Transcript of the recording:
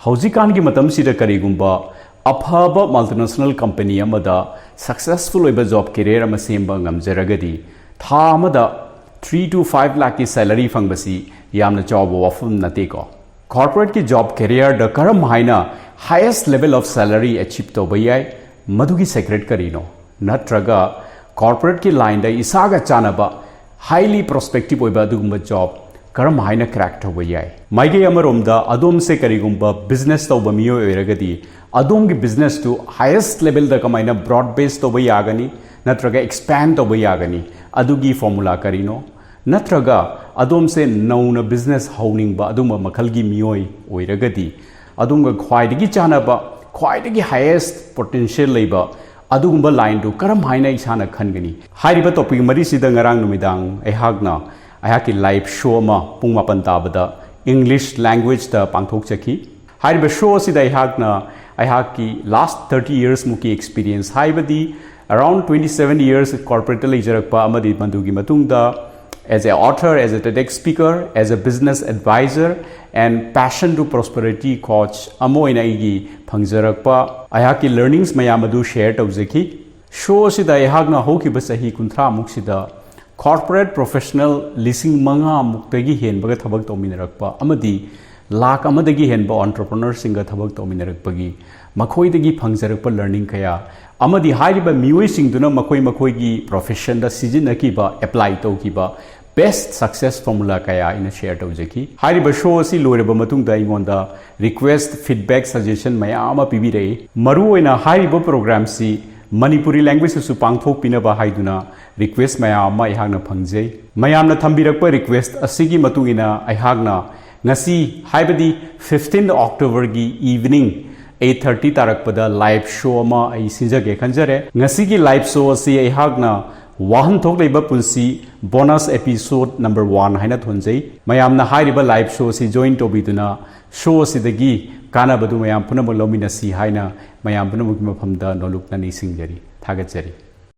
हौजिकान की मतम सिदा करिगुंबा अफाबा मल्टीनेशनल कंपनी अमदा सक्सेसफुल ओइबा जॉब कैरियर अमा सेमबा ngamjaragadi था अमदा 3 to 5 लाख की सैलरी फंगबसी यामना चावबा वफम नतेको कॉर्पोरेट की जॉब कैरियर द करम हाइना highest level of salary achieve तौबा याय मधुगी सेक्रेट करिनो नत्रगा कॉर्पोरेट की लाइन द इसागा चानबा हाईली प्रोस्पेक्टिव ओइबा दुगुंबा जॉब करम हाइना क्रैक तौबा याय माइगे अमरोमदा अदोम से करिगुंबा बिजनेस तौबा मियो ओइरगदी अदोम की बिजनेस टू हाईएस्ट लेवल द कमाइना ब्रॉड बेस तौबा यागनी नत्रगा एक्सपैंड तौबा यागनी अदुगी फॉर्मूला करिनो नत्रगा अदोम से नौना बिजनेस हौनिंगबा अदुमा मखलगी मियोय ओइरगदी अदुंगा ख्वाइदगी चानबा ख्वाइदगी हाईएस्ट पोटेंशियल लेबा अदुगुंबा लाइन टू करम हाइना इसाना खनगनी हाइरिबा टॉपिक मरी सिदा ngarang नुमिदांग एहागना अयाकी लाइव शो मा पुंग मापन ताबदा इंग्लिश लैंग्वेज दा पांगथोक चकी हाइरिबा शो सिदा एहागना अयाकी लास्ट 30 years मुकी एक्सपीरियंस हाइबदी around 27 years corporate लेजरकपा अमदी मंदुगी मतुंगदा as an author, as a TEDx speaker, as a business advisor, and passion to prosperity coach amo inaigi phangjarakpa ayaki learnings mayamadu share tawjaki show sida ayagna hokiba sahi kunthra muksida corporate professional lising manga muktagi henbaga thabak tawminarakpa amadi lakh amadagi henba entrepreneur singa thabak tawminarakpagi makhoidagi phangjarakpa learning kaya amadi hairiba mioi singduna makoi profession da sijinakiba apply tawkiba best success formula kaya ina share tawjaki hairiba show si loreba matungda ingonda request feedback suggestion mayama pibirei maru oina hairiba program si Manipuri language su pangthok pinaba haiduna request mayama ihagna phangjai mayamna thambirakpa request asigi matungina ihagna ngasi haibadi 15 October gi evening 8:30 tarakpada live show ma ai sinjage khanjare ngasi gi live show si ihagna वाहन थोक लेबा पुंसी bonus episode number 1 हाइना थोंजै मयामना हाइरिबा live show सी join टोबिदुना शो सिदगी काना बदु मयाम पुनम लोमिना सी हाइना मयाम पुनम मफमदा नोलुकना निसिंगजरी थागतजरी